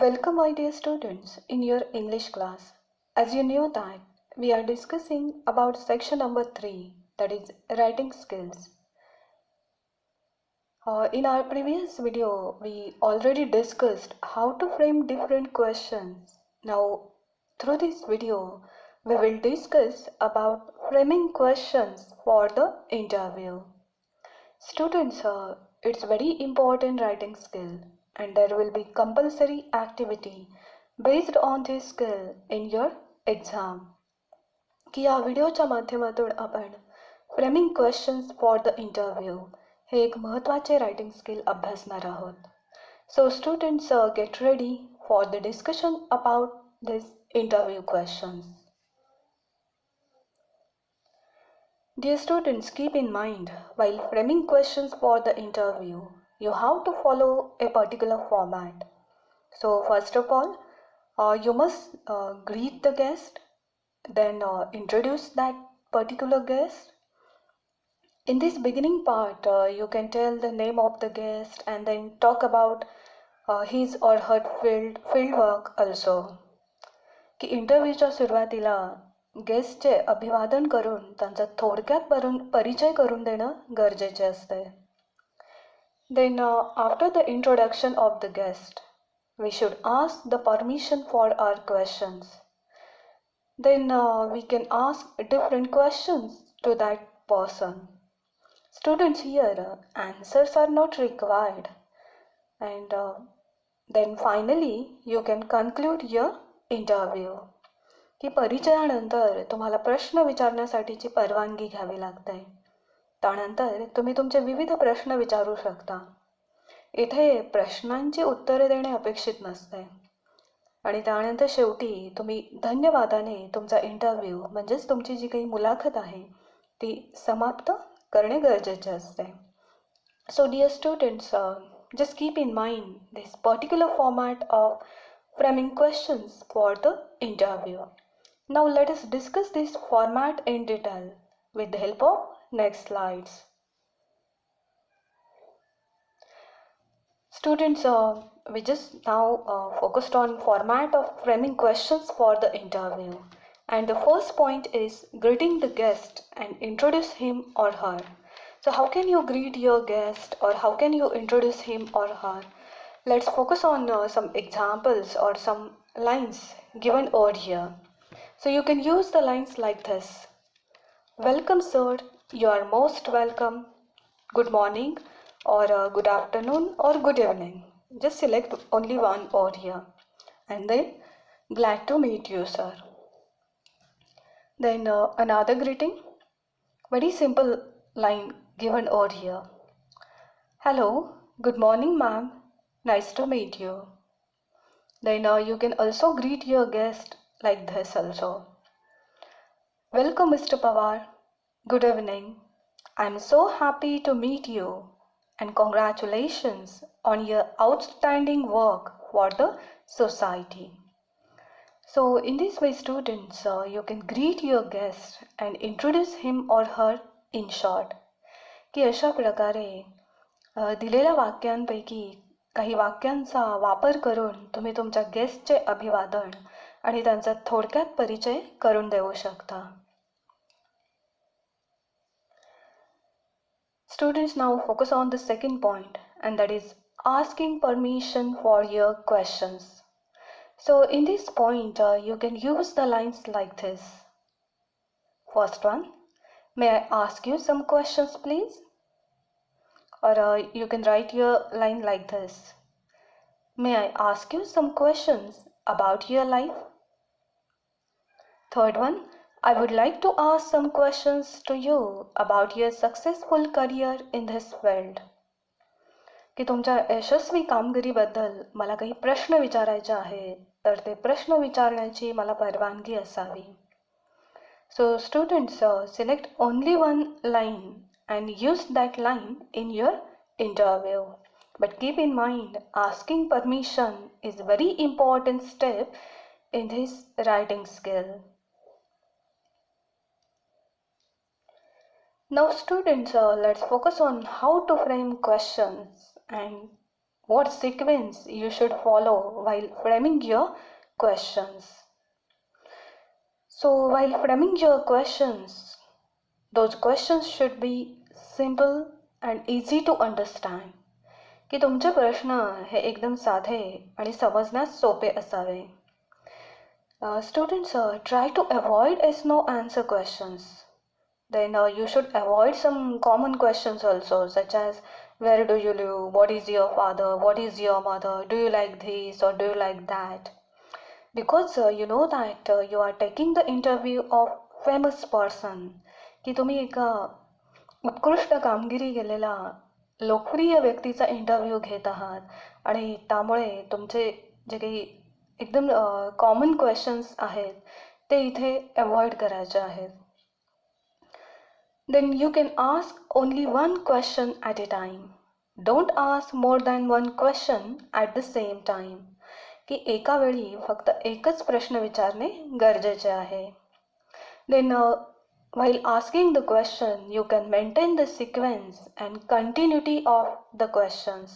Welcome, my dear students, in your English class. As you know that we are discussing about section number 3, that is writing skills. In our previous video, we already discussed how to frame different questions. Now, through this video, we will discuss about framing questions for the interview. Students, it's very important writing skill and there will be compulsory activity based on this skill in your exam. की या व्हिडिओच्या माध्यमातून आपण framing questions for the interview हे एक महत्त्वाचे writing skill अभ्यासणार आहोत. So students get ready for the discussion about this interview questions. Dear students, keep in mind while framing questions for the interview, you have to follow a particular format. So first of all, you must greet the guest, then introduce that particular guest. In this beginning part, you can tell the name of the guest and then talk about his or her field work also. की इंटरव्ह्यूच्या सुरुवातीला गेस्टचे अभिवादन करून त्यांचा थोडक्यात परिचय करून देणं गरजेचे असते. Then after the introduction of the guest, we should ask the permission for our questions. Then we can ask different questions to that person. Students, here answers are not required. And then finally you can conclude your interview. की परिचयानंतर तुम्हाला प्रश्न विचारण्यासाठीची परवानगी घ्यावी लागते. त्यानंतर तुम्ही तुमचे विविध प्रश्न विचारू शकता. इथे प्रश्नांची उत्तरे देणे अपेक्षित नसते आणि त्यानंतर शेवटी तुम्ही धन्यवादाने तुमचा इंटरव्ह्यू म्हणजेच तुमची जी काही मुलाखत आहे ती समाप्त करणे गरजेचे असते. So dear students, just keep in mind this particular format of framing questions for the interview. Now let us discuss this format in detail with the help of next slides. Students, we just now focused on format of framing questions for the interview. And the first point is greeting the guest and introduce him or her. So how can you greet your guest or how can you introduce him or her? Let's focus on some examples or some lines given over here. So you can use the lines like this. Welcome sir, you are most welcome. Good morning or good afternoon or good evening. Just select only one over here. And then glad to meet you sir. Then another greeting. Very simple line given over here. Hello, good morning ma'am. Nice to meet you. Then you can also greet your guest like this also. Welcome Mr. Pawar. Good evening. I am so happy to meet you and congratulations on your outstanding work for the society. So in this way students, you can greet your guest and introduce him or her in short. की अशा प्रकारे दिलेल्या वाक्यांपैकी काही वाक्यांचा वापर करून तुम्ही तुमच्या गेस्टचे अभिवादन आणि त्यांचा थोडक्यात परिचय करून देऊ शकता. Students, now focus on the second point, and that is asking permission for your questions. So in this point, you can use the lines like this. First one, may I ask you some questions please? Or you can write your line like this. May I ask you some questions about your life? Third one, I would like to ask some questions to you about your successful career in this field. की तुमच्या यशस्वी कामगिरीबद्दल मला काही प्रश्न विचारायचे आहेत तर ते प्रश्न विचारण्याची मला परवानगी असावी. So students, select only one line and use that line in your interview. But keep in mind, asking permission is a very important step in this writing skill. Now students, let's focus on how to frame questions and what sequence you should follow while framing your questions. So while framing your questions, those questions should be simple and easy to understand. की तुमचे प्रश्न हे एकदम साधे आणि समजण्यास सोपे असावे. Students, try to avoid yes no answer questions. Then you should avoid some common questions also, such as where do you live, what is your father, what is your mother, do you like this or do you like that, because you know that you are taking the interview of famous person, की तुम्ही एका उत्कृष्ट कामगिरी केलेला लोकप्रिय व्यक्तीचा interview घेत आहात आणि त्यामुळे तुमचे जे काही एकदम कॉमन क्वेश्चन्स आहेत ते इथे अवॉइड करायचे आहेत. Then you can ask only one question at a time. Don't ask more than one question at the same time. की एका वेळी फक्त एकच प्रश्न विचारणे गरजेचे आहे. Then while asking the question, you can maintain the sequence and continuity of the questions.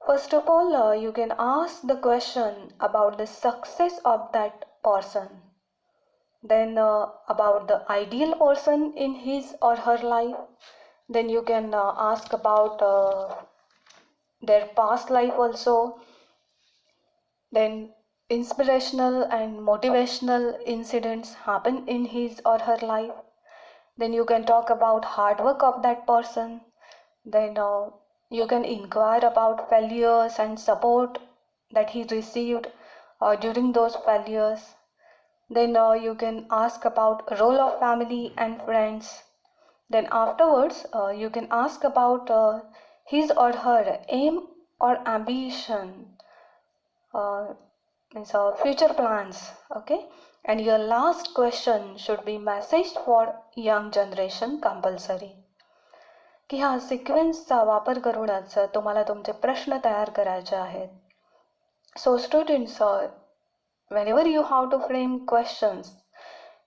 First of all, you can ask the question about the success of that person. Then about the ideal person in his or her life. Then you can ask about their past life also. Then inspirational and motivational incidents happen in his or her life. Then you can talk about hard work of that person. Then you can inquire about failures and support that he received during those failures. Then you can ask about role of family and friends. Then afterwards you can ask about his or her aim or ambition, means future plans. Okay, and your last question should be message for young generation compulsory. की ह्या सिक्वेन्सचा वापर करूनच तुम्हाला तुमचे प्रश्न तयार करायचे आहेत. So students, whenever you have to frame questions,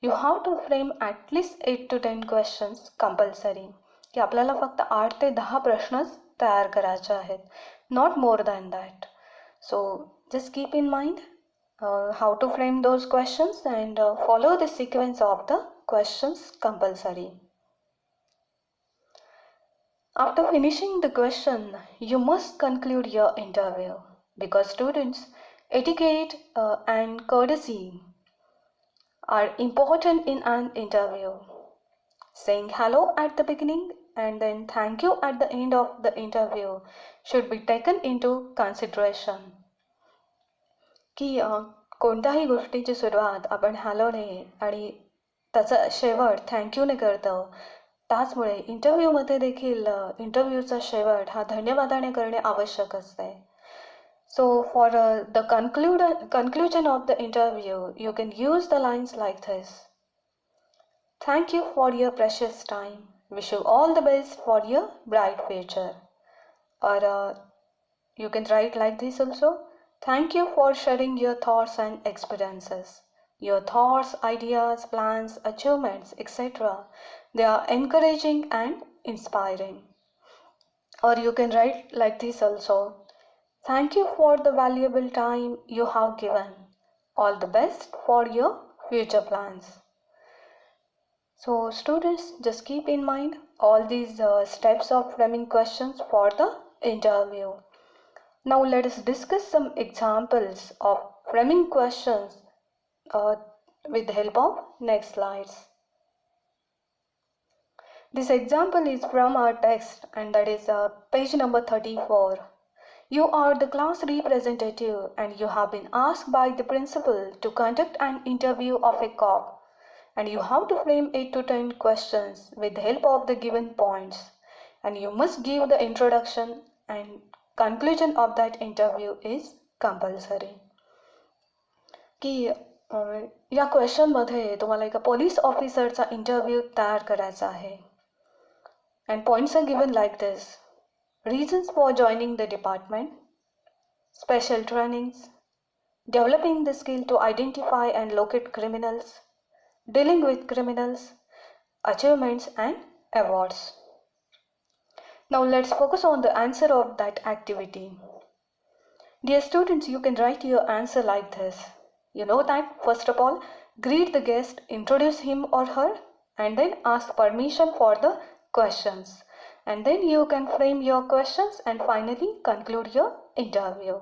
you have to frame at least 8 to 10 questions compulsory. की आपल्याला फक्त 8 ते 10 प्रश्नच तयार करायचे आहेत, not more than that. So just keep in mind how to frame those questions and follow the sequence of the questions compulsory. After finishing the question, you must conclude your interview, because students, etiquette and courtesy are important in an interview. Saying hello at the beginning and then thank you at the end of the interview should be taken into consideration. की कोणत्याही गोष्टीची सुरुवात आपण हॅलोने आणि त्याचा शेवट थँक्यूने करतो. त्याचमुळे इंटरव्ह्यूमध्ये देखील इंटरव्ह्यूचा शेवट हा धन्यवादाने करणे आवश्यक असते. So for the conclusion of the interview, you can use the lines like this. Thank you for your precious time. Wish you all the best for your bright future. Or you can write like this also. Thank you for sharing your thoughts and experiences. Your thoughts, ideas, plans, achievements, etc. They are encouraging and inspiring. Or you can write like this also. Thank you for the valuable time you have given. All the best for your future plans. So students, just keep in mind all these steps of framing questions for the interview. Now let us discuss some examples of framing questions with the help of next slides. This example is from our text, and that is page number 34. You are the class representative and you have been asked by the principal to conduct an interview of a cop, and you have to frame 8 to 10 questions with the help of the given points, and you must give the introduction and conclusion of that interview is compulsory. की या क्वेश्चनमध्ये तुम्हाला एका police ऑफिसरचा interview तयार करायचा आहे. And points are given like this. Reasons for joining the department, special trainings, developing the skill to identify and locate criminals, dealing with criminals, achievements and awards. Now let's focus on the answer of that activity. Dear students, you can write your answer like this. You know that, first of all, greet the guest, introduce him or her, and then ask permission for the questions. And then you can frame your questions and finally conclude your interview.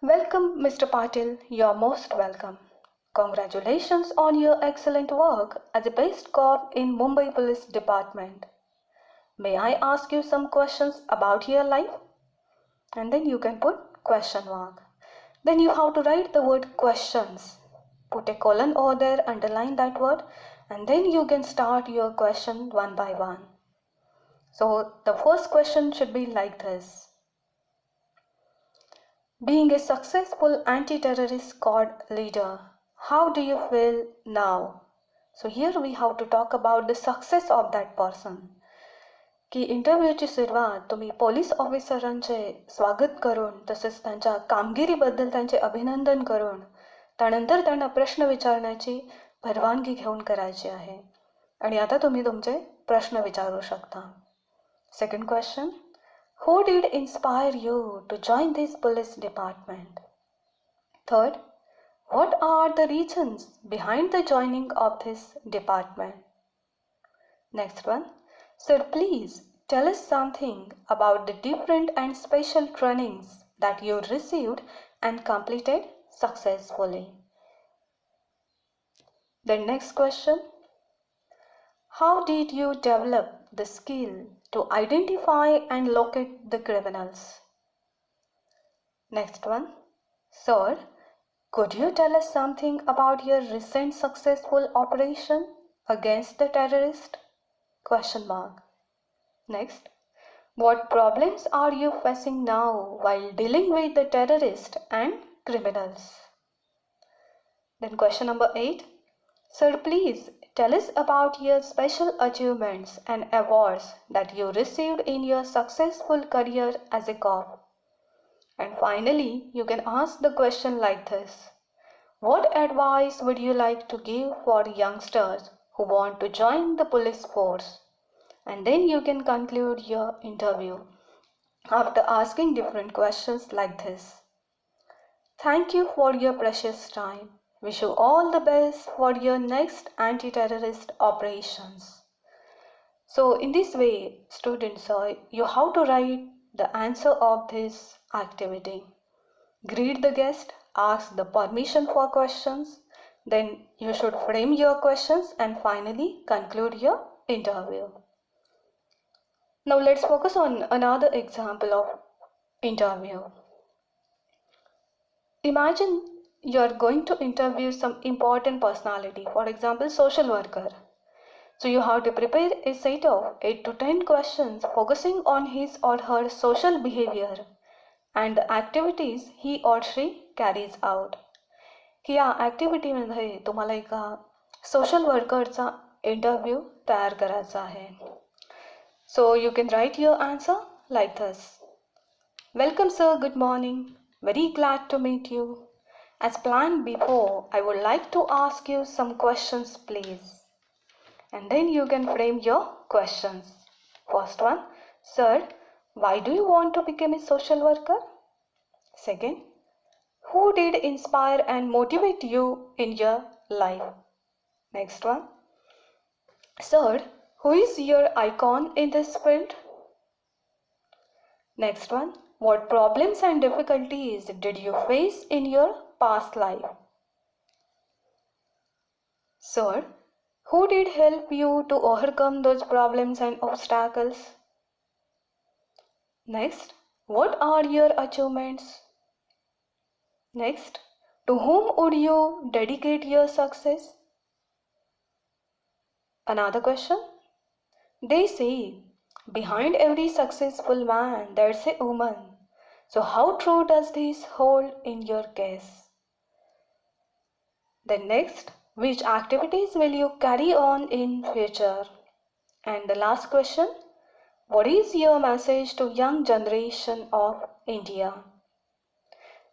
Welcome, Mr. Patil. You are most welcome. Congratulations on your excellent work as a best cop in Mumbai Police Department. May I ask you some questions about your life? And then you can put question mark. Then you have to write the word questions. Put a colon over there, underline that word, and then you can start your question one by one. So the first question should be like this. Being a successful anti-terrorist squad leader, how do you feel now? So here we have to talk about the success of that person. की इंटरव्ह्यूची सुरुवात तुम्ही police ऑफिसरांचे स्वागत करून तसेच त्यांच्या कामगिरीबद्दल त्यांचे अभिनंदन करून त्यानंतर त्यांना प्रश्न विचारण्याची परवानगी घेऊन करायची आहे. आणि आता तुम्ही तुमचे प्रश्न विचारू शकता. Second question, who did inspire you to join this police department? Third, what are the reasons behind the joining of this department? Next one, sir, please tell us something about the different and special trainings that you received and completed successfully. The next question, how did you develop the skill to identify and locate the criminals? Next one, sir, could you tell us something about your recent successful operation against the terrorist? Question mark. Next, what problems are you facing now while dealing with the terrorist and criminals? Then question number 8, sir, please tell us about your special achievements and awards that you received in your successful career as a cop. And finally, you can ask the question like this. What advice would you like to give for youngsters who want to join the police force? And then you can conclude your interview after asking different questions like this. Thank you for your precious time. Wish you all the best for your next anti-terrorist operations. So in this way, students, you have to write the answer of this activity. Greet the guest, ask the permission for questions, then you should frame your questions and finally conclude your interview. Now let's focus on another example of interview. Imagine you are going to interview some important personality, for example, social worker. So you have to prepare a set of 8 to 10 questions focusing on his or her social behavior and the activities he or she carries out. की या ॲक्टिव्हिटीमध्ये तुम्हाला एका social वर्करचा interview तयार करायचा आहे. So you can write your answer like this. Welcome sir, good morning. Very glad to meet you. As planned before, I would like to ask you some questions please. And then you can frame your questions. First one, sir, why do you want to become a social worker? Second, who did inspire and motivate you in your life? Next one, sir, who is your icon in this field? Next one, what problems and difficulties did you face in your past life? Sir, who did help you to overcome those problems and obstacles? Next, what are your achievements? Next, to whom would you dedicate your success? Another question. They say, behind every successful man there's a woman. So how true does this hold in your case? Then next, which activities will you carry on in future? And the last question, what is your message to young generation of India?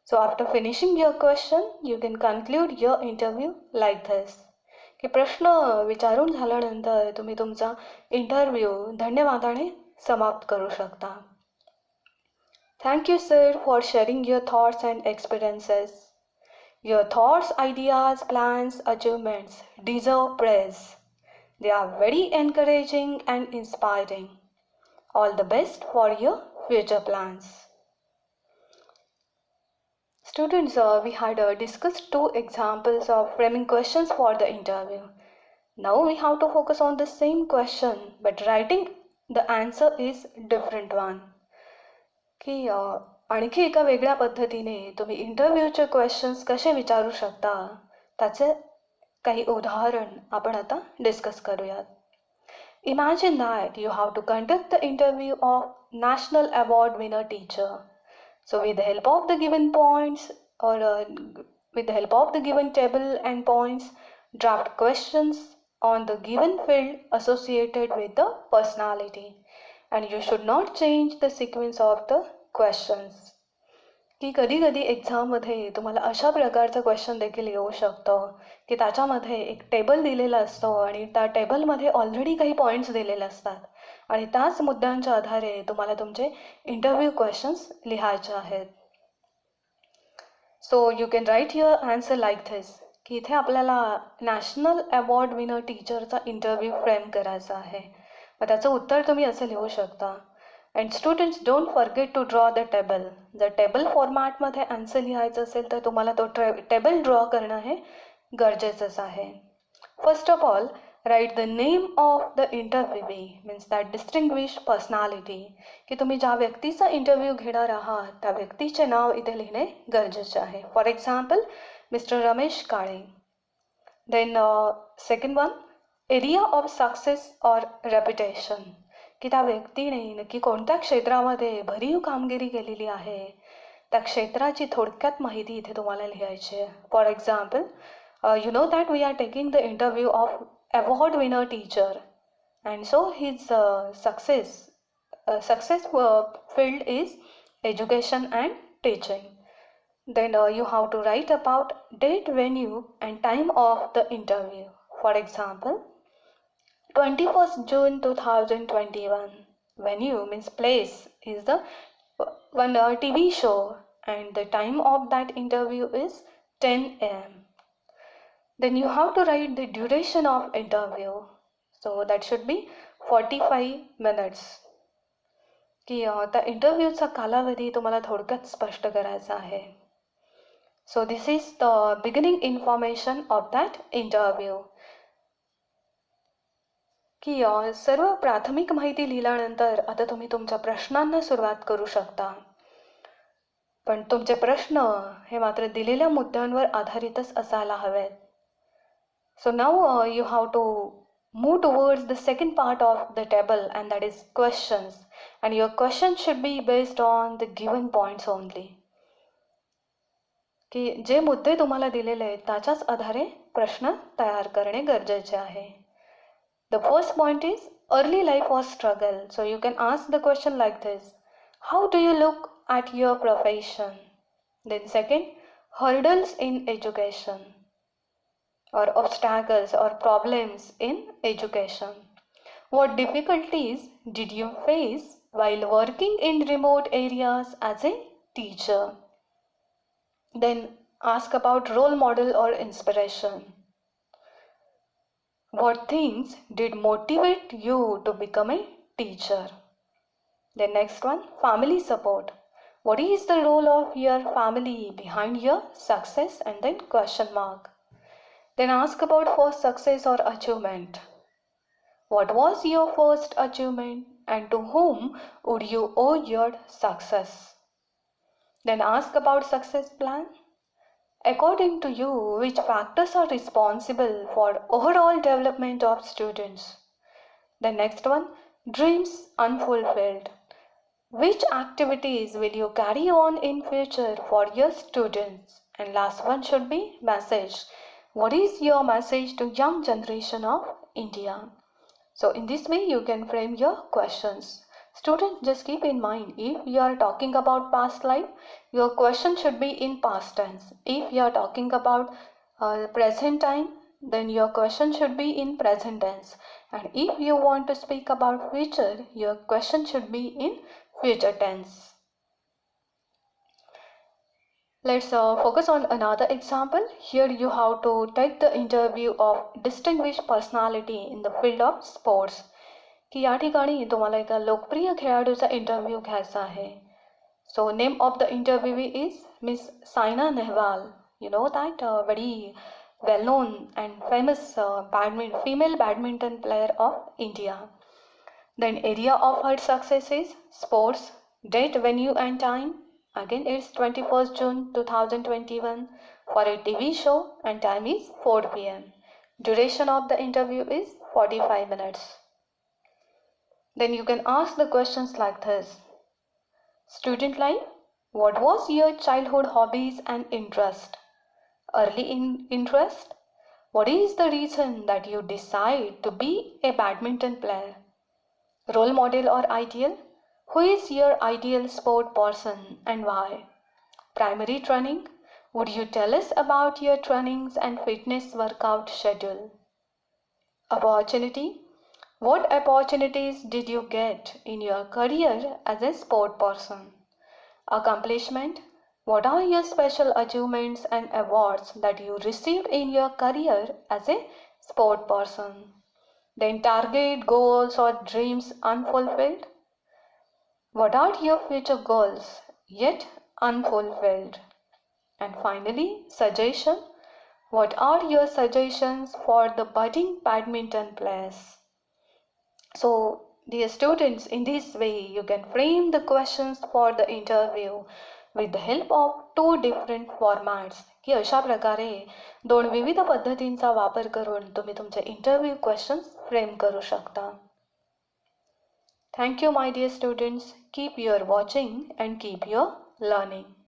So after finishing your question, you can conclude your interview like this. की प्रश्न विचारून झाल्यानंतर तुम्ही तुमचा interview धन्यवादाने समाप्त करू शकता. Thank you, sir, for sharing your thoughts and experiences. Your thoughts, ideas, plans, achievements deserve praise. They are very encouraging and inspiring. All the best for your future plans. Students, we had discussed 2 examples of framing questions for the interview. Now we have to focus on the same question, but writing the answer is different one. की आणखी एका वेगळ्या पद्धतीने तुम्ही इंटरव्ह्यूचे questions कसे विचारू शकता त्याचे काही उदाहरण आपण आता डिस्कस करूयात. Imagine that you have to conduct the interview of National Award winner teacher. So with the help of the given points or with the help of the given table and points, draft questions on the given field associated with the personality. And you should not change the sequence of the questions. की कधी कधी एक्झाममध्ये तुम्हाला अशा प्रकारचं question देखील येऊ शकतं की त्याच्यामध्ये एक टेबल दिलेलं असतं आणि त्या टेबलमध्ये ऑलरेडी काही पॉईंट्स दिलेले असतात आणि त्याच मुद्द्यांच्या आधारे तुम्हाला तुमचे इंटरव्ह्यू क्वेश्चन्स लिहायचे आहेत. So you can write your answer like this की इथे आपल्याला नॅशनल अवॉर्ड विनर टीचरचा इंटरव्ह्यू फ्रेम करायचा आहे. मग त्याचं उत्तर तुम्ही असं लिहू शकता. And students don't forget to draw the table. जर टेबल फॉर्मॅटमध्ये आन्सर लिहायचं असेल तर तुम्हाला तो टेबल ड्रॉ करणं हे गरजेचंच आहे. First of all write the name of the interviewee means that distinguish personality की तुम्ही ज्या व्यक्तीचा इंटरव्ह्यू घेणार आहात त्या व्यक्तीचे नाव इथे लिहिणे गरजेचे आहे. For example mister Ramesh Kale. Then second one area of success or reputation की त्या व्यक्तीने नक्की कोणत्या क्षेत्रामध्ये भरीव कामगिरी केलेली आहे त्या क्षेत्राची थोडक्यात माहिती इथे तुम्हाला लिहायची आहे. For example you know that we are taking the interview of award winner teacher and so his success field is education and teaching. Then you have to write about date, venue and time of the interview. For example, 21st June 2021. Venue means place is the one TV show and the time of that interview is 10 a.m. Then you have to write the duration of interview. So that should be 45 minutes. की त्या इंटरव्ह्यूचा कालावधी तुम्हाला थोडक्यात स्पष्ट करायचा आहे. So this is the beginning information of that interview. की सर्व प्राथमिक माहिती लिहिल्यानंतर आता तुम्ही तुमच्या प्रश्नांना सुरुवात करू शकता. पण तुमचे प्रश्न हे मात्र दिलेल्या मुद्द्यांवर आधारितच असायला हवेत. So now you have to move towards the second part of the table and that is questions, and your questions should be based on the given points only. की जे मुद्दे तुम्हाला दिलेले आहेत त्याच्याच आधारे प्रश्न तयार करणे गरजेचे आहे. The first point is early life or struggle. So you can ask the question like this: how do you look at your profession? Then second, hurdles in education or obstacles or problems in education. What difficulties did you face while working in remote areas as a teacher? Then ask about role model or inspiration. What things did motivate you to become a teacher? The next one, family support. What is the role of your family behind your success? And then question mark. Then ask about first success or achievement. What was your first achievement and to whom would you owe your success? Then ask about success plan. According to you, which factors are responsible for overall development of students? The next one, dreams unfulfilled. Which activities will you carry on in future for your students? And last one should be message. What is your message to young generation of India? So in this way you can frame your questions. Students, just keep in mind, if you are talking about past life, your question should be in past tense. If you are talking about present time, then your question should be in present tense. And if you want to speak about future, your question should be in future tense. Let's focus on another example. Here you have to take the interview of distinguished personality in the field of sports. की या ठिकाणी तुम्हाला एका लोकप्रिय खेळाडूचा interview घ्यायचा आहे. So name of the interviewee is Miss Saina Nehwal. You know that very well-known and famous female badminton player of India. Then area of her success is sports. Date, venue and time. Again it's 21st June 2021 for a TV show and time is 4 p.m. Duration of the interview is 45 minutes. Then you can ask the questions like this. Student life, what was your childhood hobbies and interest? Early interest, what is the reason that you decide to be a badminton player? Role model or ideal, who is your ideal sport person and why? Primary training, would you tell us about your trainings and fitness workout schedule? Opportunity, what opportunities did you get in your career as a sport person? Accomplishment, what are your special achievements and awards that you received in your career as a sport person? Then target, goals or dreams unfulfilled. What are your future goals yet unfulfilled? And finally, suggestion. What are your suggestions for the budding badminton players? So, dear students, in this way you can frame the questions for the interview with the help of two different formats. की अशा प्रकारे दोन विविध पद्धतींचा वापर करून तुम्ही तुमचे इंटरव्ह्यू क्वेश्चन्स फ्रेम करू शकता. Thank you my dear students. Keep your watching and keep your learning.